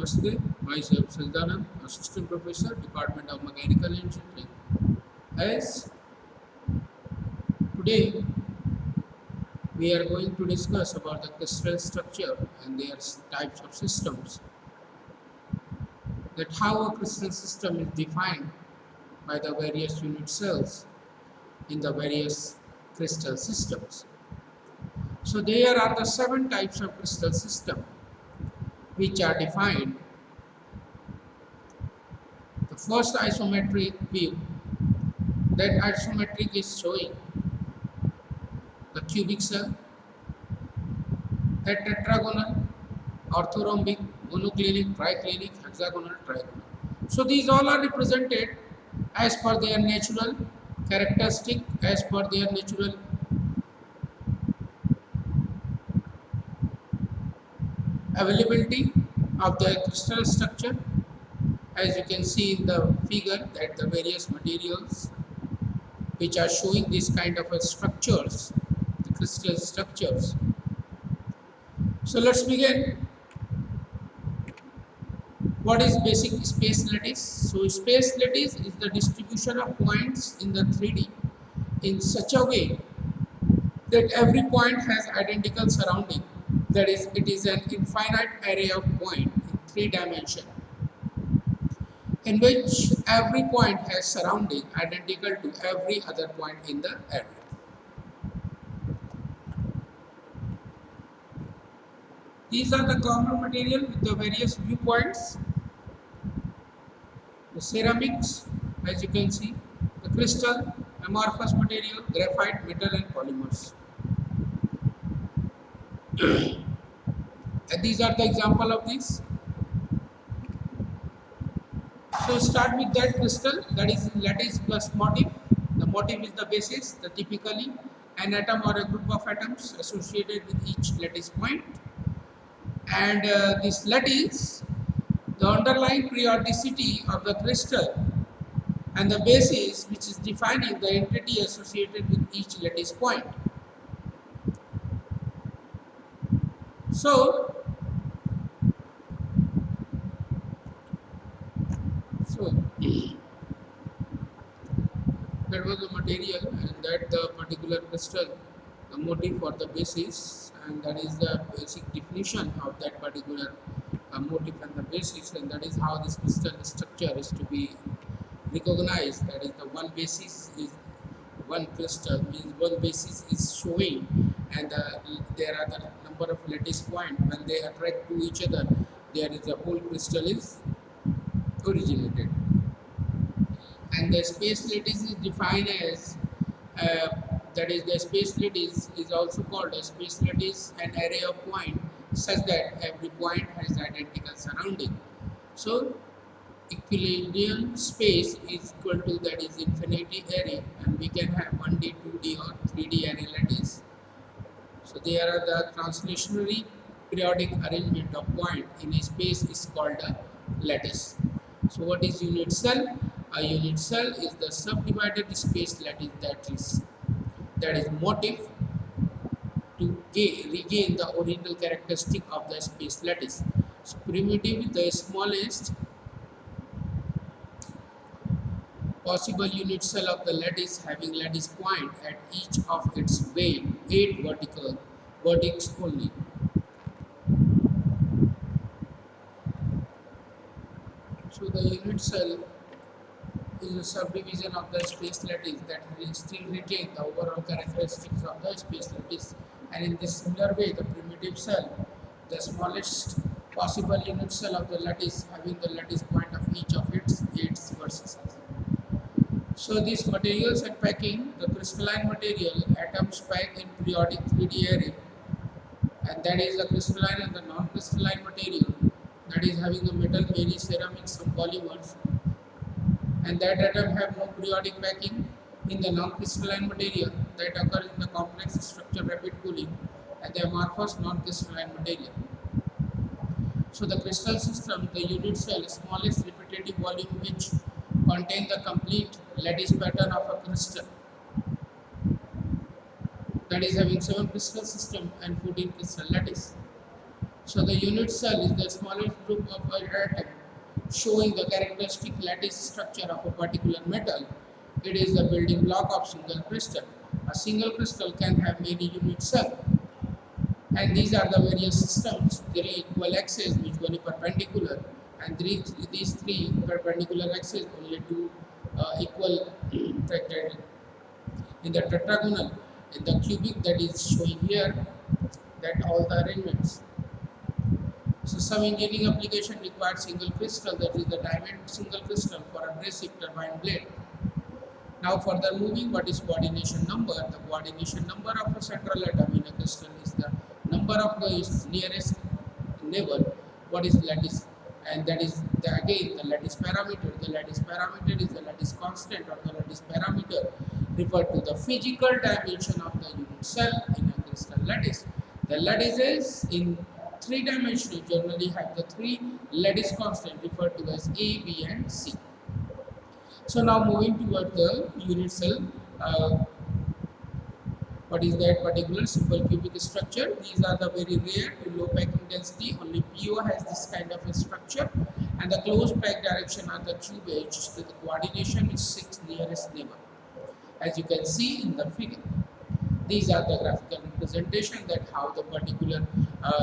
Namaste, myself Sajdanand, Assistant Professor, Department of Mechanical Engineering. As today we are going to discuss about the crystal structure and their types of systems. That how a crystal system is defined by the various unit cells in the various crystal systems. So there are the 7 types of crystal system which are defined. The first isometric view, that isometric is showing the cubic cell, that tetragonal, orthorhombic, monoclinic, triclinic, hexagonal, trigonal. So these all are represented as per their natural characteristic, as per their natural availability of the crystal structure. As you can see in the figure, that the various materials which are showing this kind of a structures, the crystal structures. So let's begin. What is basic space lattice? So space lattice is the distribution of points in the 3D in such a way that every point has identical surrounding. That is, it is an infinite array of points in 3 dimensions, in which every point has surrounding identical to every other point in the array. These are the common material with the various viewpoints. The ceramics, as you can see, the crystal, amorphous material, graphite, metal and polymers. And these are the example of these. So start with that crystal, that is lattice plus motif. The motif is the basis, the typically an atom or a group of atoms associated with each lattice point. And this lattice, the underlying periodicity of the crystal and the basis which is defining the entity associated with each lattice point. So that was the material, and that the particular crystal, the motif or the basis, and that is the basic definition of that particular motif and the basis, and that is how this crystal structure is to be recognized. That is, the one basis is one crystal, means one basis is showing, and there are the number of lattice points. When they attract to each other, there is a whole crystal is originated. And the space lattice is defined as that is, the space lattice is also called a space lattice, an array of points such that every point has identical surrounding. So Euclidean space is equal to, that is, infinity array, and we can have 1D, 2D or 3D array lattice. So there are the translationary periodic arrangement of points in a space is called a lattice. So what is unit cell? A unit cell is the subdivided space lattice that is motif to regain the original characteristic of the space lattice. So primitive, the smallest possible unit cell of the lattice having lattice point at each of its 8 vertex only. So the unit cell is a subdivision of the space lattice that will still retain the overall characteristics of the space lattice, and in this similar way the primitive cell, the smallest possible unit cell of the lattice having the lattice point of each of its 8 vertices. So these materials and packing, the crystalline material, atoms packed in periodic 3D array, and that is the crystalline and the non-crystalline material, that is having the metal, many ceramics, some polymers, and that atom have no periodic packing in the non-crystalline material that occurs in the complex structure rapid cooling, and the amorphous non-crystalline material. So the crystal system, the unit cell, smallest repetitive volume which contain the complete lattice pattern of a crystal, that is having 7 crystal system and 14 crystal lattice. So So the unit cell is the smallest group of an atom showing the characteristic lattice structure of a particular metal. It is the building block of single crystal. A single crystal can have many unit cells, and these are the various systems: three equal axes, usually perpendicular, and these three perpendicular axes only two equal tractate. In the tetragonal, in the cubic that is showing here, that all the arrangements. So some engineering application requires single crystal, that is the diamond single crystal for abrasive turbine blade. Now further moving, what is coordination number? The coordination number of a central atom in a crystal is the number of the nearest neighbor. What is lattice? And that is again the lattice parameter. The lattice parameter is the lattice constant, or the lattice parameter referred to the physical dimension of the unit cell in a crystal lattice. The lattices in three dimensional generally have the three lattice constant referred to as A, B and C. So now moving toward the unit cell, what is that particular simple cubic structure? These are the very rare to low packing density. Only PO has this kind of a structure, and the closed pack direction are the cube edge. So the coordination is 6 nearest neighbor, as you can see in the figure. These are the graphical representation that how the particular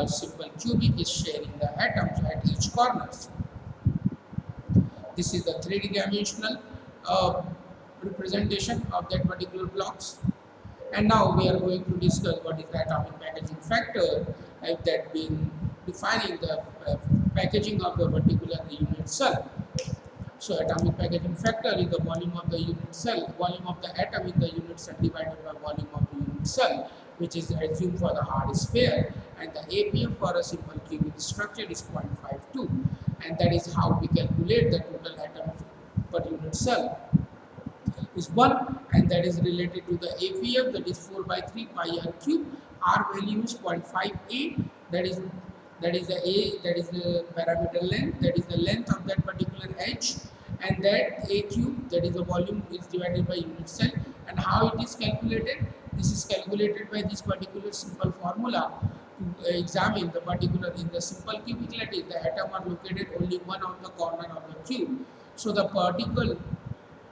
simple cubic is sharing the atoms at each corners. This is the 3D dimensional representation of that particular blocks. And now we are going to discuss what is the atomic packaging factor, that being defining the packaging of the particular unit cell. So atomic packaging factor is the volume of the unit cell, volume of the atom in the unit cell divided by volume of the unit cell, which is assumed for the hard sphere, and the APM for a simple cubic structure is 0.52, and that is how we calculate the total atom per unit cell is 1, and that is related to the APM, that is 4 by 3 pi r cube. R value is 0.58, that is the A, that is the parameter length, that is the length of that particular edge, and that A cube, that is the volume, is divided by unit cell. And how it is calculated? This is calculated by this particular simple formula to examine the particular in the simple cubic lattice. The atom are located only one on the corner of the cube, so the particle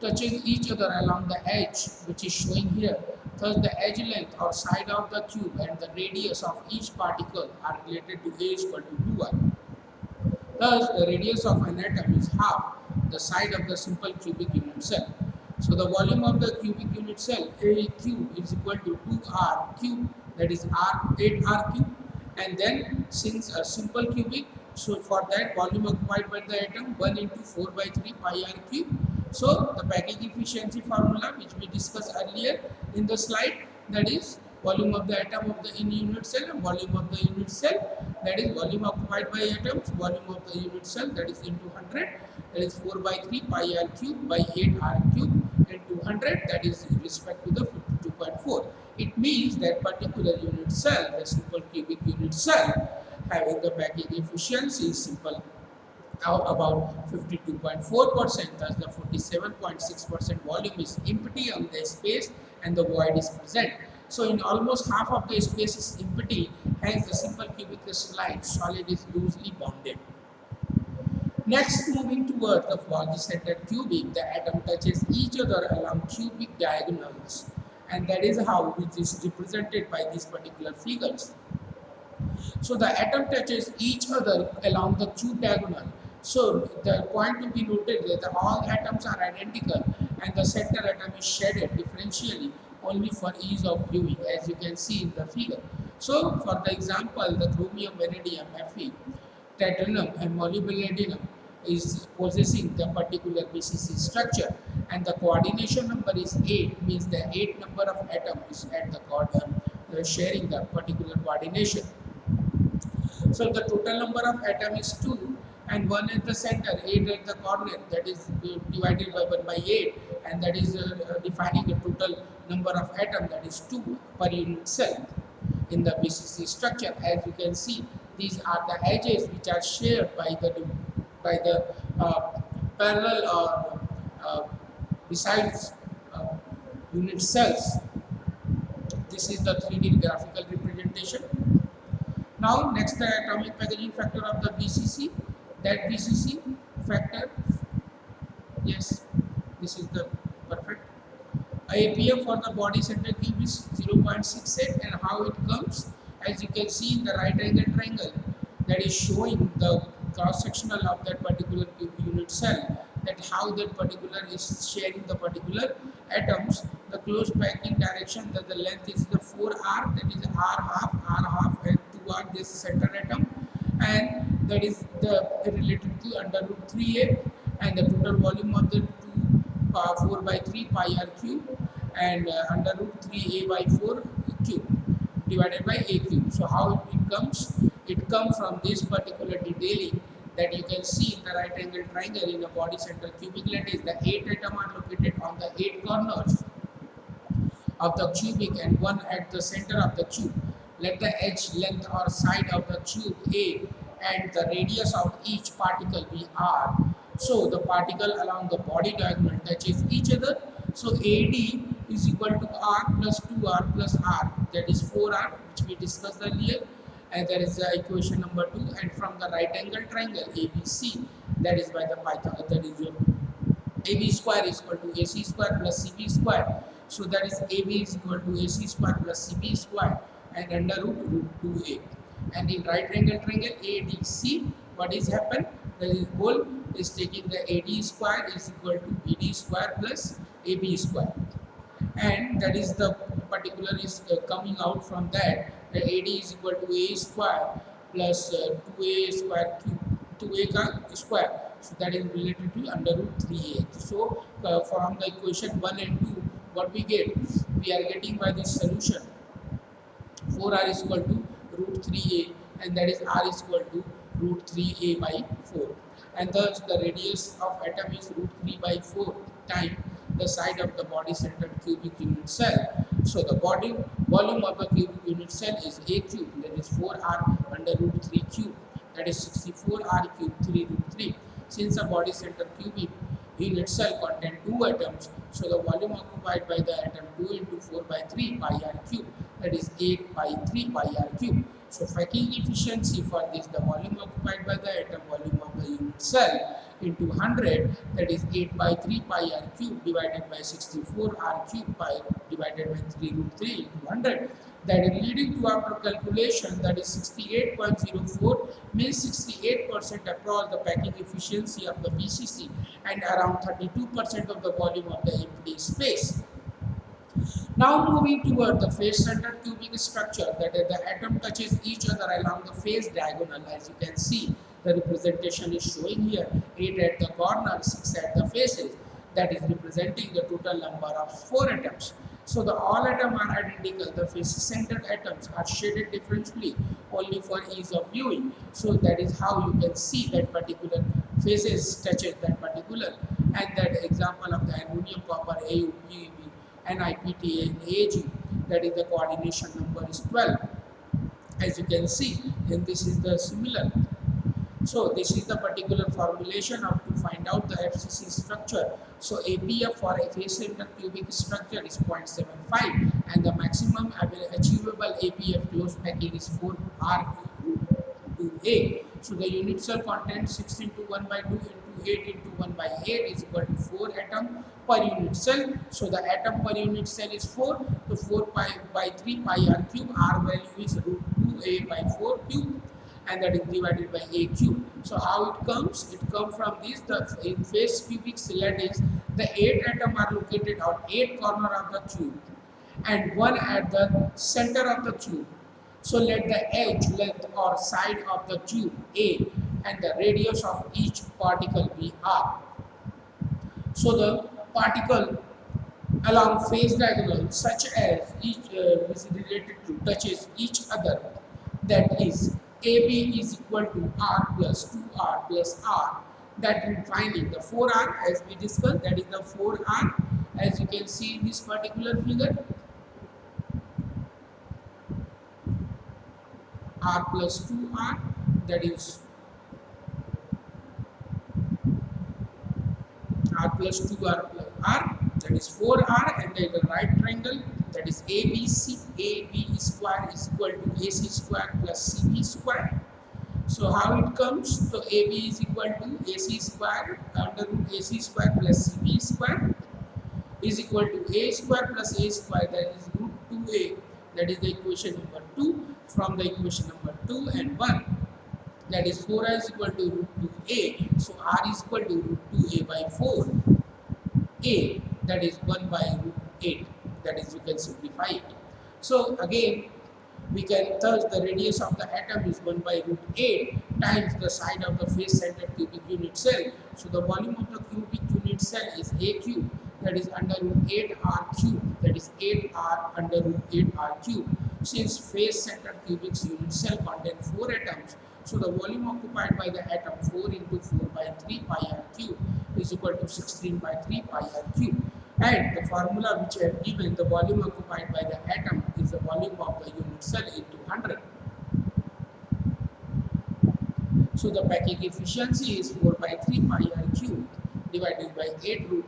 touches each other along the edge, which is showing here. Thus the edge length or side of the cube and the radius of each particle are related to A is equal to 2r. Thus the radius of an atom is half the side of the simple cubic unit cell. So the volume of the cubic unit cell A cube is equal to 2r cube, that is 8r cube, and then since a simple cubic, so for that volume occupied by the atom 1 into 4 by 3 pi r cube. So the packing efficiency formula which we discussed earlier in the slide, that is volume of the atom of the in unit cell and volume of the unit cell, that is volume occupied by atoms, volume of the unit cell, that is into 100, that is 4 by 3 pi r cube by 8 r cube, and 200, that is in respect to the 52.4. It means that particular unit cell, the simple cubic unit cell, having the packing efficiency is simple about 52.4%, thus the 47.6% volume is empty on the space and the void is present. So in almost half of the space is empty, hence the simple cubic crystalline solid is loosely bounded. Next, moving toward the Golgi-centered cubic, the atom touches each other along cubic diagonals, and that is how it is represented by these particular figures. So the atom touches each other along the cube diagonal. So the point to be noted that all atoms are identical and the center atom is shaded differentially only for ease of viewing, as you can see in the figure. So for the example, the chromium, vanadium, Fe, titanium and molybdenum is possessing the particular BCC structure, and the coordination number is 8, means the 8 number of atom is at the sharing the particular coordination. So the total number of atom is 2, and 1 at the center, 8 at the corner, that is divided by 1 by 8, and that is defining the total number of atom, that is 2 per unit cell in the BCC structure. As you can see, these are the edges which are shared by the parallel or besides unit cells. This is the 3D graphical representation. Now next, the atomic packaging factor of the BCC. That BCC factor, yes, this is the perfect. APF for the body center cube is 0.68, and how it comes, as you can see in the right angle triangle, that is showing the cross sectional of that particular cube unit cell, that how that particular is sharing the particular atoms, the close packing direction, that the length is the 4r, that is r half and 2r this center atom, and that is the related to under root 3a, and the total volume of the 4 by 3 pi r cube, and under root 3a by 4 cube divided by a cube. So how it comes? It comes from this particular detailing that you can see in the right angle triangle in the body center cubic lattice. The 8 atoms are located on the 8 corners of the cubic and one at the center of the tube. Let the edge, length or side of the tube A and the radius of each particle be r. So the particle along the body diagonal touches each other. So AD is equal to r plus 2r plus r, that is 4r, which we discussed earlier, and that is the equation number 2. And from the right angle triangle ABC, that is by the Pythagoras, that is your AB square is equal to AC square plus CB square. So that is AB is equal to AC square plus CB square and under root 2A. And in right angle triangle ADC, what is happened? The whole is taking the AD square is equal to BD square plus AB square. And that is the particular is coming out from that, the AD is equal to A square plus 2A square cube, 2A square. So that is related to under root 3a. So from the equation 1 and 2, what we get? We are getting by this solution 4r is equal to root 3a, and that is r is equal to root 3a by 4. And thus the radius of atom is root 3 by 4 times the side of the body centered cubic unit cell. So the body volume of the cubic unit cell is a cube, that is 4r under root 3 cube, that is 64r cube 3 root 3. Since a body center cubic unit cell contains 2 atoms, so the volume occupied by the atom 2 into 4 by 3 pi r cube, that is 8 by 3 pi r cube. So packing efficiency for this, the volume occupied by the atom volume of the unit cell into 100, that is 8 by 3 pi r cube divided by 64 r cube pi divided by 3 root 3 into 100. That is leading to, after calculation, that is 68.04, means 68% across the packing efficiency of the BCC and around 32% of the volume of the empty space. Now moving toward the face centered cubic structure, that is the atom touches each other along the face diagonal. As you can see, the representation is showing here 8 at the corner, 6 at the faces, that is representing the total number of 4 atoms. So the all atoms are identical. The face centered atoms are shaded differently only for ease of viewing. So that is how you can see that particular faces touches that particular, and that example of the ammonium copper AU, PEB, NiPTA and AG, that is the coordination number is 12. As you can see, and this is the similar. So this is the particular formulation of to find out the FCC structure. So APF for a face center cubic structure is 0.75, and the maximum achievable APF close packing is 4R root 2A. So the unit cell content 6 into 1 by 2 into 8 into 1 by 8 is equal to 4 atom per unit cell. So the atom per unit cell is 4. So 4 pi by 3 pi r cube, r value is root 2a by 4 cube, and that is divided by a cube. So how it comes? It comes from this, the in face cubic lattice, the 8 atoms are located on 8 corner of the cube and one at the center of the cube. So let the edge, length or side of the cube A and the radius of each particle be r. So the particle along face diagonal such as each is related to touches each other, that is AB is equal to R plus 2R plus R, that defining the 4R as we discussed, that is the 4R as you can see in this particular figure, R plus 2R, that is R plus 2R plus R, that is 4R, and then the right triangle that is AB square is equal to AC square plus CB square. So how it comes? So AB is equal to AC square under root AC square plus CB square is equal to A square plus A square, that is root 2A, that is the equation number 2 from the equation number 2, and 1, that is 4R is equal to root 2A. So R is equal to root 2A by 4, A, that is 1 by root 8, that is we can simplify it. So again we can, thus the radius of the atom is 1 by root 8 times the side of the face centered cubic unit cell. So the volume of the cubic unit cell is A cube, that is under root 8 R cube, that is 8R under root 8 R cube. Since face centered cubic unit cell contains 4 atoms, so the volume occupied by the atom 4 into 4 by 3 pi R cube is equal to 16 by 3 pi R cube. And the formula which I have given, the volume occupied by the atom is the volume of the unit cell into 100. So the packing efficiency is 4 by 3 pi R cube divided by 8 root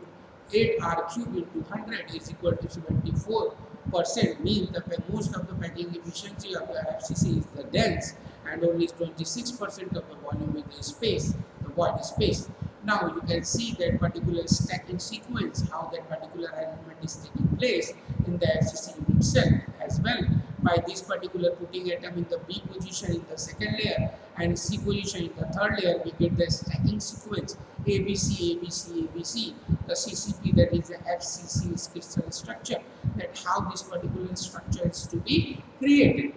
8 R cube into 100 is equal to 74%, means that most of the packing efficiency of the FCC is the dense, and only 26% of the volume is the space, the void space. Now you can see that particular stacking sequence, how that particular arrangement is taking place in the FCC unit cell as well. By this particular putting atom in the B position in the second layer and C position in the third layer, we get the stacking sequence ABC, ABC, ABC, the CCP, that is the FCC crystal structure, that how this particular structure is to be created.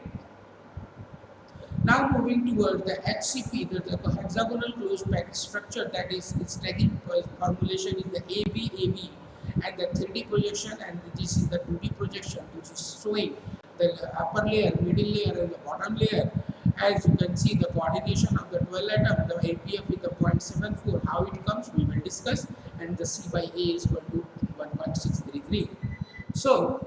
Now moving towards the HCP, the hexagonal closed packed structure, that is its stacking formulation is the AB, and the 3D projection, and this is the 2D projection, which is showing the upper layer, middle layer, and the bottom layer. As you can see, the coordination of the 12 atom, the APF with the 0.74, how it comes we will discuss, and the C by A is equal to 1.633. So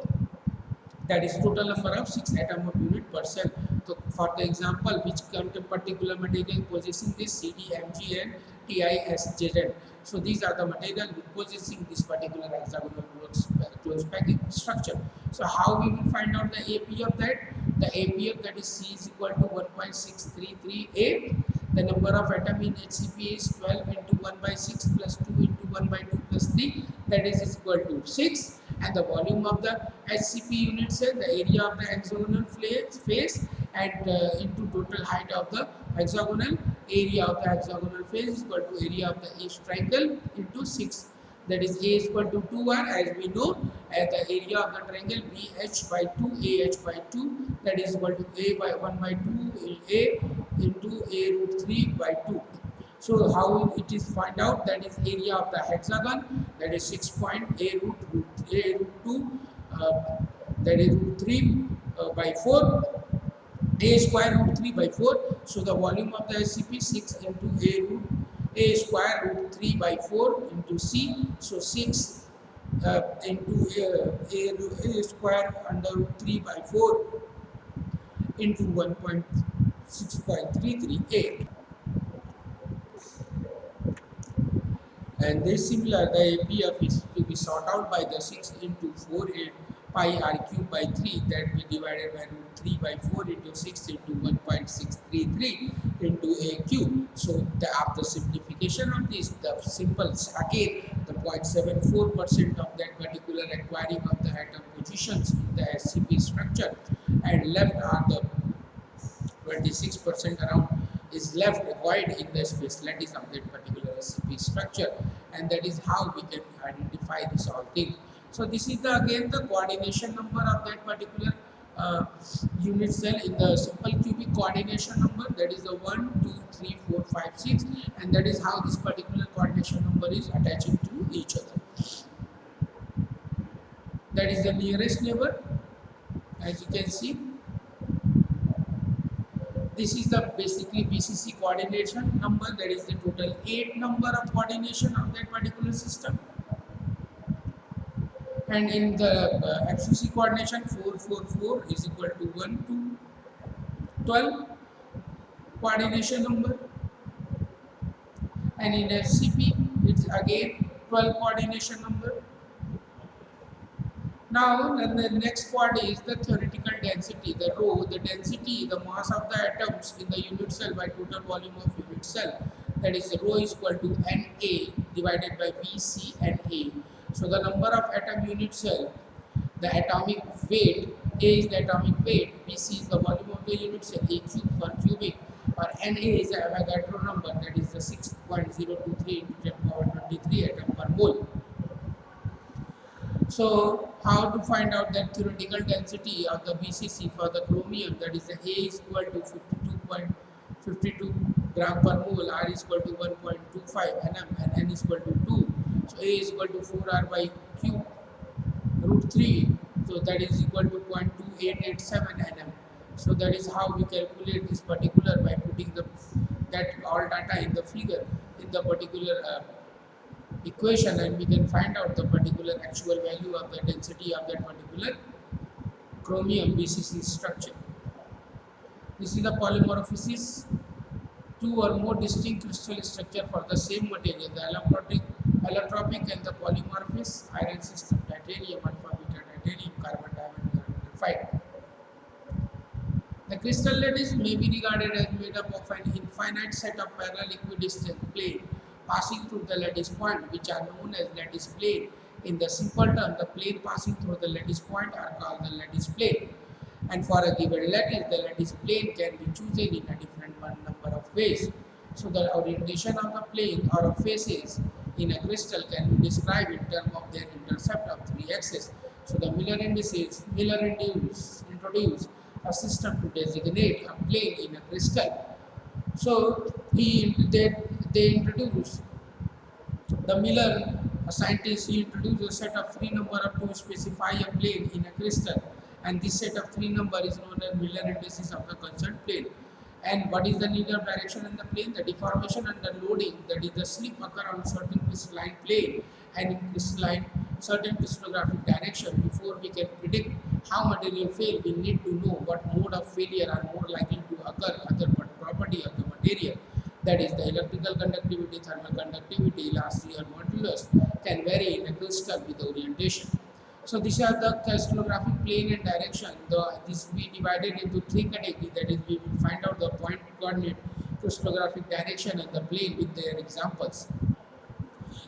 that is total number of 6 atom of unit per cell. So for the example, which particular material possessing this CD, Mg, and TiSJZ. So these are the material possessing this particular hexagonal closed package structure. So how we will find out the AP of that? The AP of that is C is equal to 1.6338. The number of atom in HCP is 12 into 1 by 6 plus 2 into 1 by 2 plus 3, that is equal to 6. And the volume of the HCP unit cell, the area of the hexagonal face, and into total height of the hexagonal, area of the hexagonal face is equal to area of the each triangle into 6, that is A is equal to 2R, as we know, and the area of the triangle BH by 2, AH by 2, that is equal to A by 1 by 2, A into A root 3 by 2. So how it is find out? That is area of the hexagon, that is 6 point A root 2, that is root 3 by 4, A square root 3 by 4. So the volume of the SCP 6 into A root A square root 3 by 4 into C. So 6 into A square under root 3 by 4 into 1.6.338. And this similar, the APF is to be sought out by the 6 into 4 pi R cube by 3, that we divided by root 3 by 4 into 6 into 1.633 into A cube. So after simplification of this, the simple again the 0.74% of that particular acquiring of the atom positions in the SCP structure, and left are the 26% around is left void in the space lattice of that particular SCP structure, and that is how we can identify this all thing. So this is the again the coordination number of that particular unit cell in the simple cubic coordination number, that is the 1, 2, 3, 4, 5, 6, and that is how this particular coordination number is attaching to each other. That is the nearest neighbor, as you can see. This is the basically BCC coordination number, that is the total 8 number of coordination of that particular system. And in the FCC coordination, 444 is equal to 1 to 12 coordination number, and in FCP it's again 12 coordination number. Now, then the next part is the theoretical density, the rho, the density, the mass of the atoms in the unit cell by total volume of unit cell. That is rho is equal to Na divided by Vc and A. So the number of atom unit cell, the atomic weight, A is the atomic weight, Vc is the volume of the unit cell, A cube per cubic, or Na is the Avogadro number, that is the 6.023 into 10 power 23 atom per mole. So, how to find out that theoretical density of the BCC for the chromium, that is the A is equal to 52.52 gram per mole, R is equal to 1.25 nm and N is equal to 2. So, A is equal to 4R by Q root 3. So, that is equal to 0.2887 nm. So, that is how we calculate this particular by putting that all data in the figure in the particular equation, and we can find out the particular actual value of the density of that particular chromium BCC structure. This is the polymorphism, two or more distinct crystal structure for the same material, the allotropic and the polymorphous iron system, titanium, alpha, beta, titanium, carbon, diamond, graphite. The crystal lattice may be regarded as made up of an infinite set of parallel equidistant planes passing through the lattice point, which are known as lattice plane. In the simple term, the plane passing through the lattice point are called the lattice plane. And for a given lattice, the lattice plane can be chosen in a different number of ways. So the orientation of the plane or of faces in a crystal can be described in terms of their intercept of three axes. So the Miller introduced a system to designate a plane in a crystal. So they introduced the Miller, a scientist, he introduced a set of three number to specify a plane in a crystal, and this set of three number is known as Miller indices of the concerned plane. And what is the linear direction in the plane? The deformation under loading, that is the slip occur on certain crystalline plane and in certain crystallographic direction. Before we can predict how material fail, we need to know what mode of failure are more likely to occur, other property of the material. That is the electrical conductivity, thermal conductivity, elasticity or modulus can vary in a crystal with orientation. So these are the crystallographic plane and direction. This we divided into three categories. That is, we will find out the point coordinate, crystallographic direction, and the plane with their examples.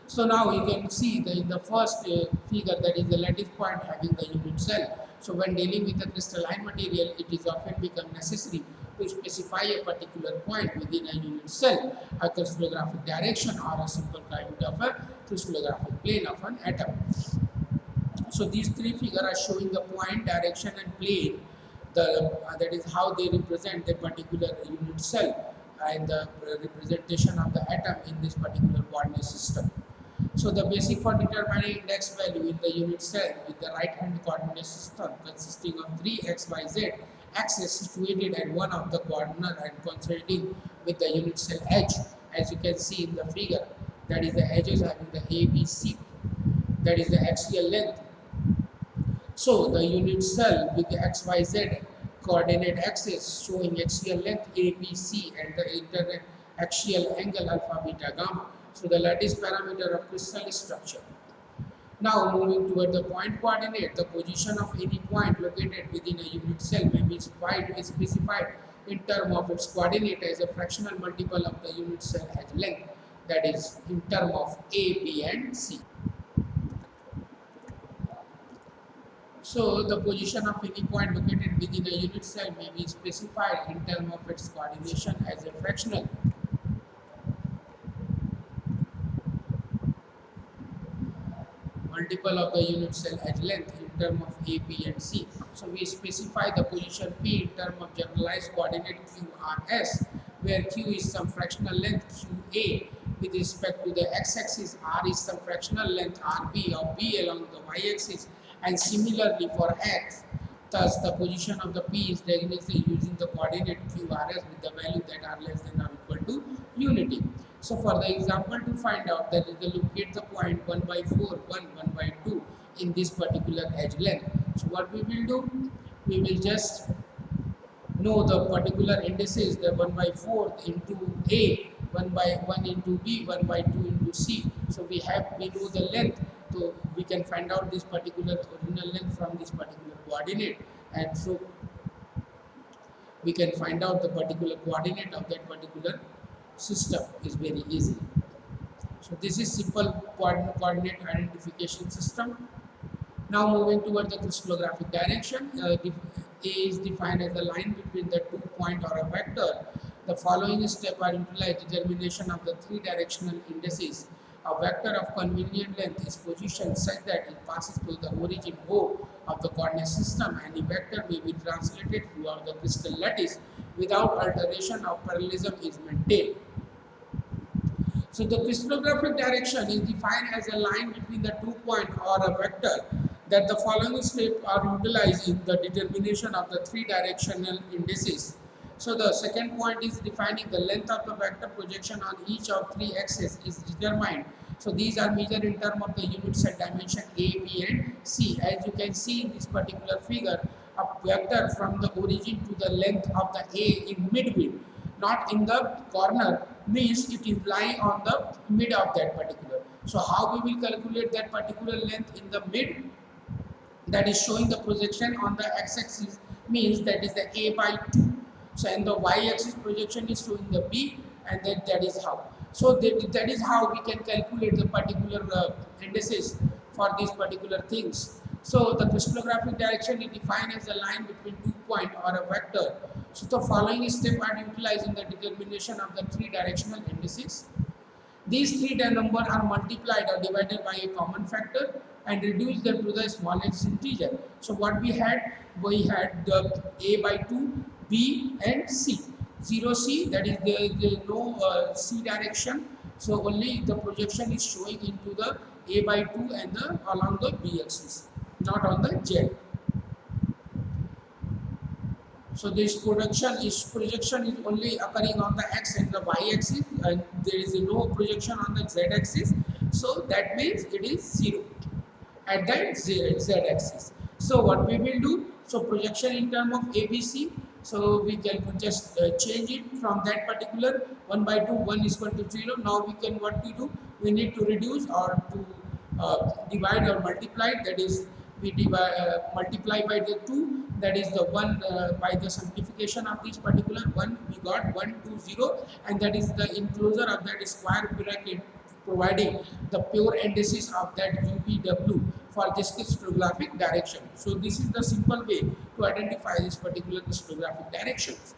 So now you can see in the first figure, that is the lattice point having the unit cell. So when dealing with the crystalline material, it is often become necessary to specify a particular point within a unit cell, a crystallographic direction, or a simple kind of a crystallographic plane of an atom. So these three figures are showing the point, direction, and plane. That is how they represent the particular unit cell and the representation of the atom in this particular coordinate system. So the basic for determining index value in the unit cell with the right hand coordinate system consisting of three x, y, z axis situated at one of the corner and coinciding with the unit cell edge, as you can see in the figure. That is the edges having the A, B, C. That is the axial length. So the unit cell with the x, y, z coordinate axis showing axial length A, B, C and the interaxial angle alpha, beta, gamma. So the lattice parameter of crystal structure. Now moving toward the point coordinate, the position of any point located within a unit cell may be specified in terms of its coordinate as a fractional multiple of the unit cell edge length, that is in terms of A, B and C. So the position of any point located within a unit cell may be specified in terms of its coordination as a fractional multiple of the unit cell edge length in terms of A, B and C. So we specify the position P in terms of generalized coordinate QRS, where Q is some fractional length QA with respect to the x-axis, R is some fractional length RB of B along the y-axis, and similarly for x. Thus, the position of the P is designated using the coordinate QRS with the value that are less than or equal to unity. So for the example to find out, that is to locate the point 1 by 4, 1 by 2 in this particular edge length. So what we will do, we will just know the particular indices, the 1 by 4 into A, 1 by 1 into B, 1 by 2 into C. So we know the length So we can find out this particular original length from this particular coordinate, and so we can find out the particular coordinate of that particular system is very easy. So this is simple coordinate identification system. Now moving toward the crystallographic direction, A is defined as a line between the 2 point or a vector. The following steps are utilized: determination of the 3 directional indices. A vector of convenient length is positioned such that it passes through the origin O of the coordinate system, and the vector may be translated throughout the crystal lattice without alteration of parallelism is maintained. So the crystallographic direction is defined as a line between the 2 point or a vector that the following steps are utilized in the determination of the 3 directional indices. So the second point is defining the length of the vector projection on each of 3 axes is determined. So these are measured in terms of the unit set dimension A, B and C. As you can see in this particular figure, a vector from the origin to the length of the A in midway, not in the corner, means it is lying on the mid of that particular. So how we will calculate that particular length in the mid? That is showing the projection on the x-axis, means that is the A by 2. So and the y-axis projection is showing the B, and that is how. So that is how we can calculate the particular indices for these particular things. So the crystallographic direction is defined as a line between 2 point or a vector. So the following steps are utilized in the determination of the 3 directional indices. These 3 numbers are multiplied or divided by a common factor and reduce them to the smallest integer. So what we had the A by 2, B and C. 0C, that is there no C direction. So only the projection is showing into the A by 2 and along the B axis, not on the Z. So this projection is only occurring on the x and the y axis, and there is no projection on the z axis. So that means it is 0 at that z axis. So what we will do? So projection in terms of ABC. So we can just change it from that particular 1 by 2, 1 is equal to 0. Now we can what we do? We need to reduce or to divide or multiply. That is, we multiply by the 2, that is the 1 by the simplification of this particular 1, we got 1 2 0, and that is the enclosure of that square bracket, providing the pure indices of that UVW for this crystallographic direction. So this is the simple way to identify this particular crystallographic directions.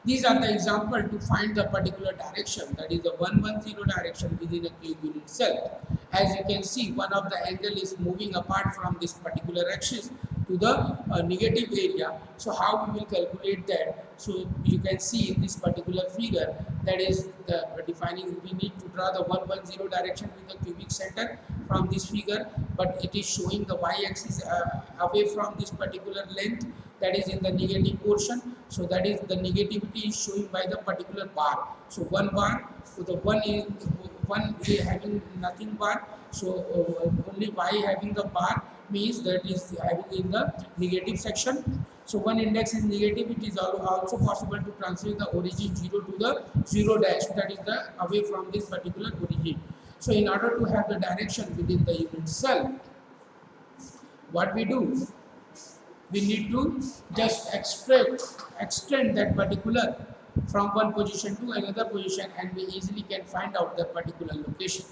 These are the example to find the particular direction, that is the 110 direction within a cube unit cell. As you can see, one of the angle is moving apart from this particular axis to the negative area. So how we will calculate that? So you can see in this particular figure, that is the defining, we need to draw the 110 direction with the cubic center from this figure, but it is showing the y-axis away from this particular length, that is in the negative portion. So that is the negativity is showing by the particular bar. So 1 bar, so the 1 is having nothing bar. So only y having the bar means that is having in the negative section. So one index is negative, it is also possible to translate the origin 0 to the 0 dash, that is the away from this particular origin. So in order to have the direction within the unit cell, what we do? We need to just extend that particular from one position to another position, and we easily can find out that particular location.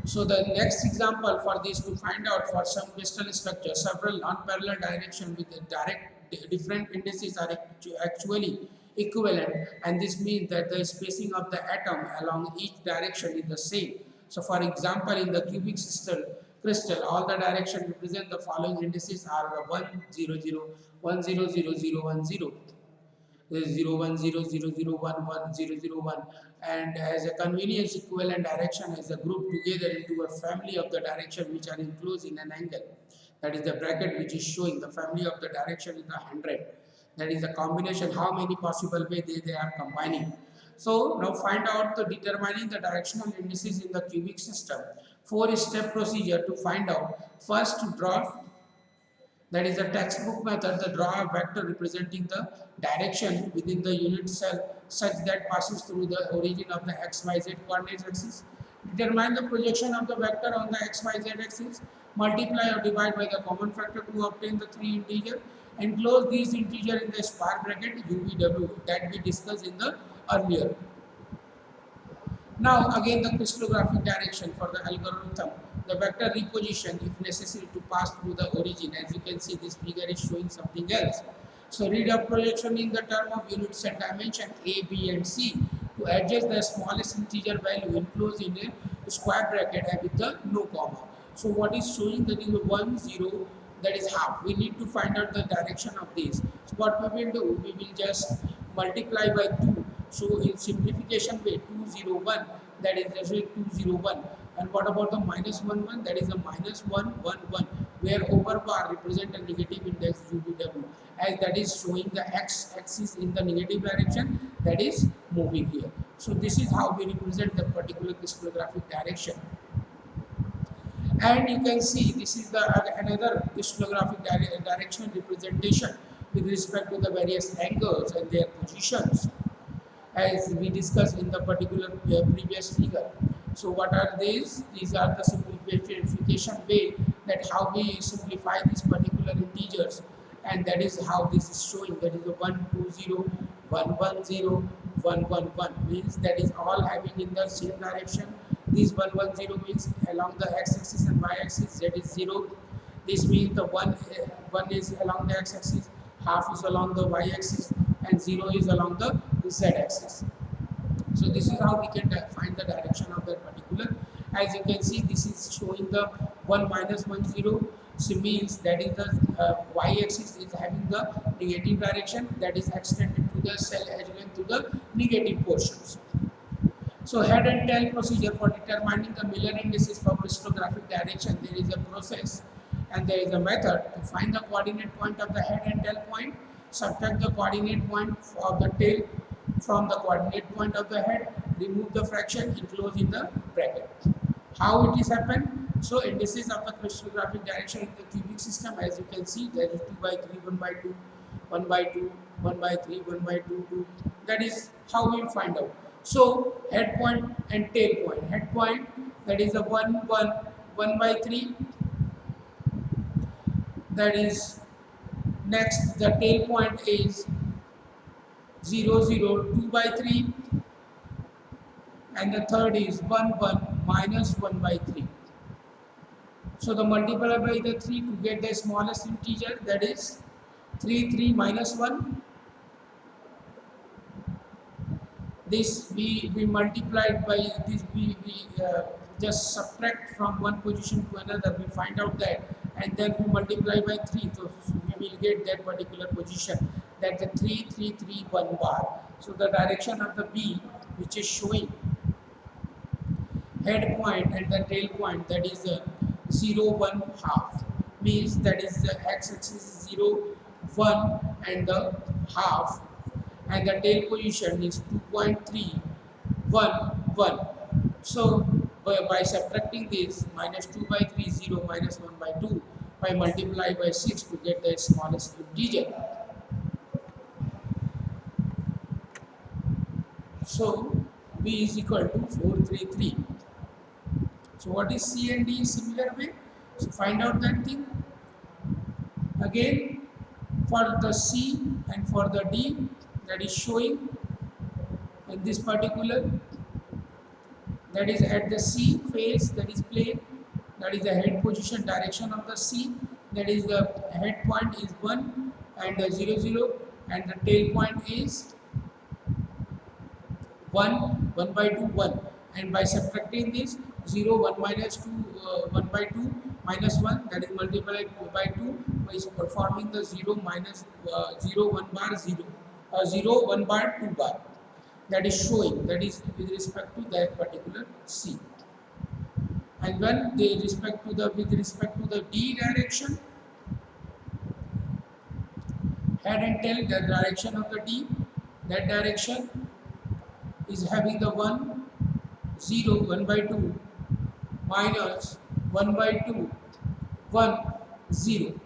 So the next example for this, to find out for some crystal structure, several non-parallel directions with different indices are actually equivalent, and this means that the spacing of the atom along each direction is the same. So for example, in the cubic crystal, all the directions represent the following indices are 1 0 0 1 0 0 0 1 0. 0 1 0 0 0 1 1 0 0 1, and as a convenience equivalent direction as a group together into a family of the direction which are enclosed in an angle, that is the bracket which is showing the family of the direction in the 100, that is the combination, how many possible way they are combining. So now find out the determining the directional indices in the cubic system. 4-step procedure to find out. First, to draw That is a textbook method. The draw a vector representing the direction within the unit cell such that passes through the origin of the xyz coordinate axis. Determine the projection of the vector on the xyz axis. Multiply or divide by the common factor to obtain the three integer. Enclose these integer in the square bracket UVW that we discussed in the earlier. Now again the crystallographic direction for the algorithm, the vector reposition if necessary to pass through the origin. As you can see, this figure is showing something else. So read of projection in the term of unit set dimension A, B and C to adjust the smallest integer value enclosed in a square bracket and with the no comma. So what is showing, that is 1, 0, that is half. We need to find out the direction of this. So what we will do, we will just multiply by 2. So in simplification way, 201, that is just 201. And what about the minus 11? That is a minus 111, where over bar represent a negative index UVW, as that is showing the x-axis in the negative direction, that is moving here. So this is how we represent the particular crystallographic direction. And you can see this is the another crystallographic direction representation with respect to the various angles and their positions, as we discussed in the particular previous figure. So what are these? These are the simplification way, that how we simplify these particular integers, and that is how this is showing. That is the 120, 110, 111 means that is all having in the same direction. This 110 means along the x-axis and y-axis, that is 0. This means the 1 is along the x-axis, half is along the y-axis, and 0 is along the z-axis. So this is how we can find the direction of that particular. As you can see, this is showing the 1 minus 10. So means that is the y-axis is having the negative direction, that is extended to the cell edge length to the negative portions. So head and tail procedure for determining the Miller indices for crystallographic direction. There is a process and there is a method to find the coordinate point of the head and tail point. Subtract the coordinate point of the tail from the coordinate point of the head. Remove the fraction enclosed in the bracket. How it is happen? So indices of the crystallographic direction in the cubic system, as you can see, there is 2 by 3, 1 by 2, 1 by 2, 1 by 3, 1 by 2, 2. That is how we find out. So head point and tail point. Head point, that is a 1, 1, 1 by 3. That is next. The tail point is 0, 0, 2 by 3. And the third is 1, 1 minus 1 by 3. So the multiplier by the 3 to get the smallest integer, that is 3, 3 minus 1. This we multiplied by this, we just subtract from one position to another, we find out that, and then we multiply by 3, so we will get that particular position, that the 3, 3, 3, 1 bar. So the direction of the B, which is showing head point and the tail point, that is 0, 1, half, means that is the x-axis is 0, 1 and the half, and the tail position is 2.3, 1, 1. So by subtracting this, minus 2 by 3, 0, minus 1 by 2, by multiply by 6 to get the smallest integer. So B is equal to 433. So what is C and D? Similar way. So find out that thing. Again, for the C and for the D, that is showing in this particular, that is at the C face, that is plane, that is the head position direction of the C, that is the head point is 1 and 0, 0, and the tail point is 1, 1 by 2, 1, and by subtracting this 0, 1 minus 2, 1 by 2 minus 1, that is multiplied by 2, is performing the 0 minus 0, 1 bar 0, 0, 1 bar 2 bar, that is showing, that is with respect to that particular C. And when they with respect to the D direction, head and tail, the direction of the D, that direction is having the 1, 0, 1 by 2 minus 1 by 2, 1, 0.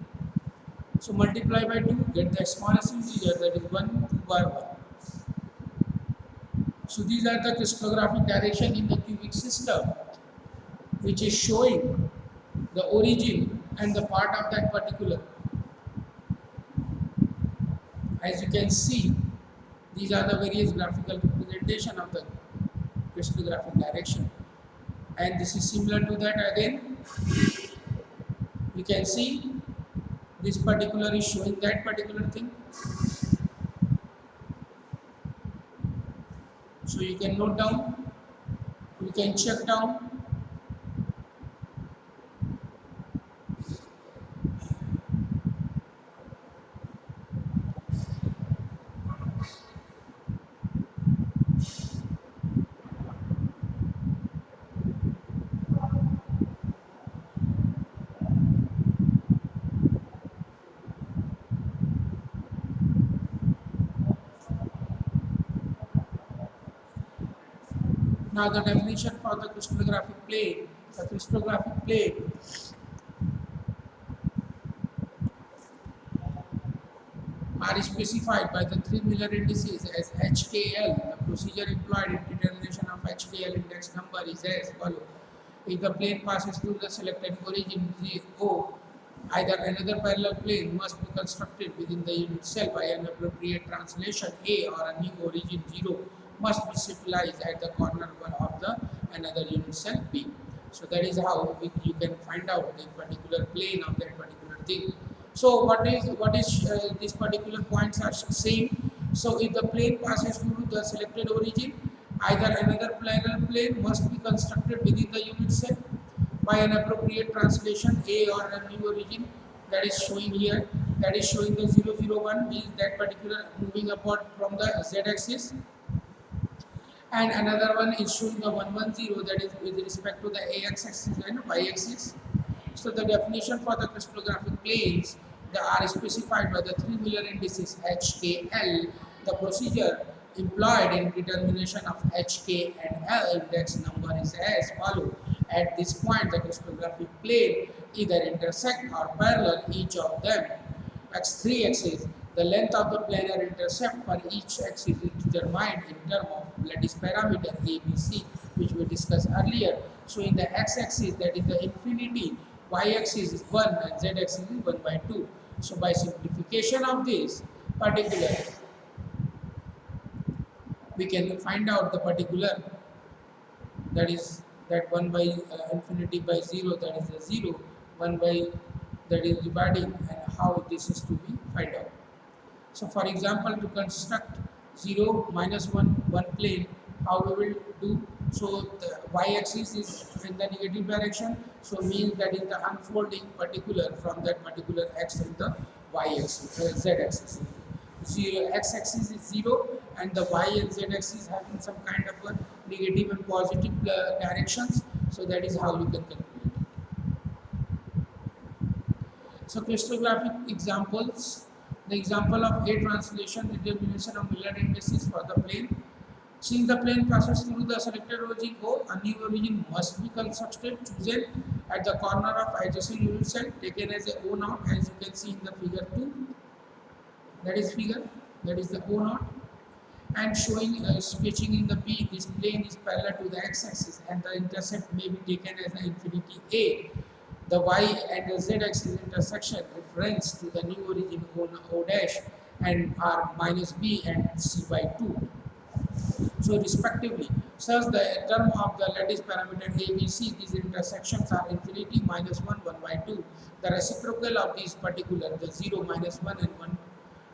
So multiply by 2, get the smallest integer, that is 1, 2 bar 1. So these are the crystallographic direction in the cubic system, which is showing the origin and the part of that particular. As you can see, these are the various graphical representation of the crystallographic direction. And this is similar to that again. You can see this particular is showing that particular thing. So you can note down, you can check down. Now the definition for the crystallographic plane. The crystallographic plane are specified by the three Miller indices as HKL. The procedure employed in determination of HKL index number is as follows. If the plane passes through the selected origin O, either another parallel plane must be constructed within the unit cell by an appropriate translation A, or a new origin 0 must be stabilized at the corner of the another unit cell B. So that is how you can find out the particular plane of that particular thing. So what is these particular points are saying? So if the plane passes through the selected origin, either another parallel plane must be constructed within the unit cell by an appropriate translation A, or a new origin that is showing here. That is showing the 0, 0, 1 is that particular moving upward from the z-axis, and another one is showing the 1, 1, 0, that is with respect to the x-axis and y-axis. So the definition for the crystallographic planes, they are specified by the three Miller indices HKL. The procedure employed in determination of HK and L index number is as follows. At this point, the crystallographic plane either intersect or parallel each of them. X3 axis, the length of the planar intercept for each axis is determined in terms of lattice parameter ABC, which we discussed earlier. So in the x-axis, that is the infinity, y-axis is 1 and z-axis is 1 by 2. So by simplification of this particular, we can find out the particular, that is that 1 by infinity by 0, that is the 0, 1 by, that is dividing, and how this is to be find out. So for example, to construct 0, minus 1, 1 plane, how we will do? So the y-axis is in the negative direction, so means that is the unfolding particular from that particular x in the y-axis, z-axis. X-axis is 0 and the y and z-axis having some kind of a negative and positive directions, so that is how you can calculate it. So crystallographic examples. The example of A translation determination of Miller indices for the plane. Since the plane passes through the selected origin O, a new origin must be constructed, chosen at the corner of adjacent unit cell, taken as a O0, as you can see in the figure 2. That is figure, that is the O0, and showing sketching in the B. This plane is parallel to the x-axis, and the intercept may be taken as the infinity A. The y and the z-axis intersection reference to the new origin O dash and are minus b and c by 2. So respectively, such the term of the lattice parameter ABC, these intersections are infinity, minus 1, 1 by 2. The reciprocal of these particular, the 0, minus 1 and 1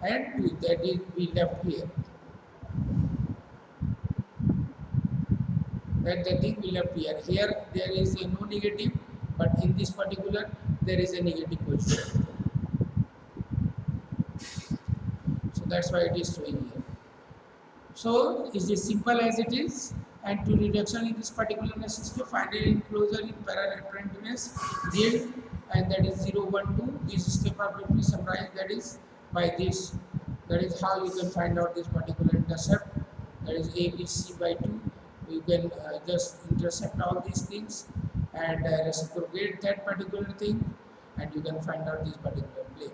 and 2, that is we left here. That the thing we left here. Here there is a no negative, but in this particular there is a negative position. So that's why it is showing here. So is it simple as it is, and to reduction in this particular necessity, final enclosure in parallel apprentice yield, and that is 0, 1, 2. This step are briefly summarized, that is by this. That is how you can find out this particular intercept, that is ABC by 2. You can just intercept all these things and reciprocate that particular thing, and you can find out this particular plane.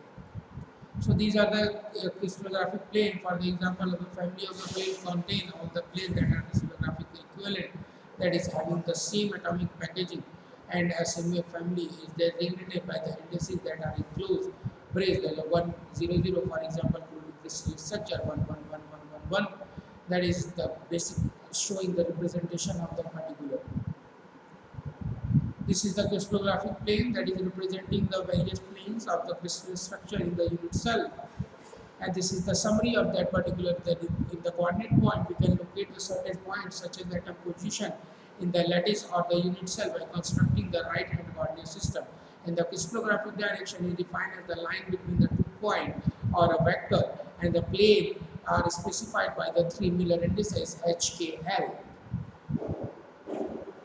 So these are the crystallographic plane. For the example of the family of the plane contain all the planes that are crystallographic equivalent, that is having the same atomic packaging, and a semi family is designated by the indices that are enclosed brace like 100, for example fluid crystal structure 11111, that is the basic showing the representation of the particular. This is the crystallographic plane that is representing the various planes of the crystal structure in the unit cell. And this is the summary of that particular, that in the coordinate point we can locate the certain points such as atom position in the lattice or the unit cell by constructing the right hand coordinate system. In the crystallographic direction is defined as the line between the 2 point or a vector, and the plane are specified by the 3 Miller indices HKL.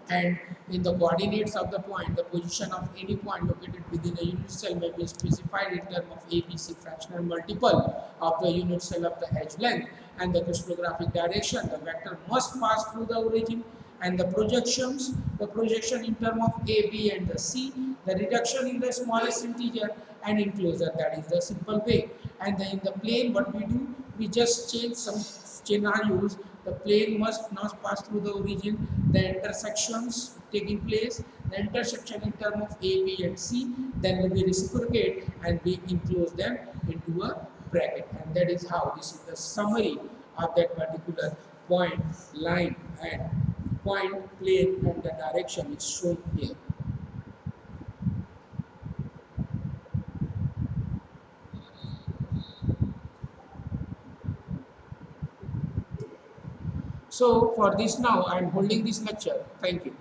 And in the coordinates of the point, the position of any point located within a unit cell may be specified in terms of ABC fractional multiple of the unit cell of the edge length. And the crystallographic direction, the vector must pass through the origin, and the projection in terms of A, B and the C, the reduction in the smallest integer and enclosure, that is the simple way. And then in the plane what we do, we just change some scenarios. The plane must not pass through the origin, the intersections taking place, the intersection in terms of A, B and C, then we reciprocate and we enclose them into a bracket. And that is how this is the summary of that particular point, line and point, plane and the direction is shown here. So for this now I am holding this lecture. Thank you.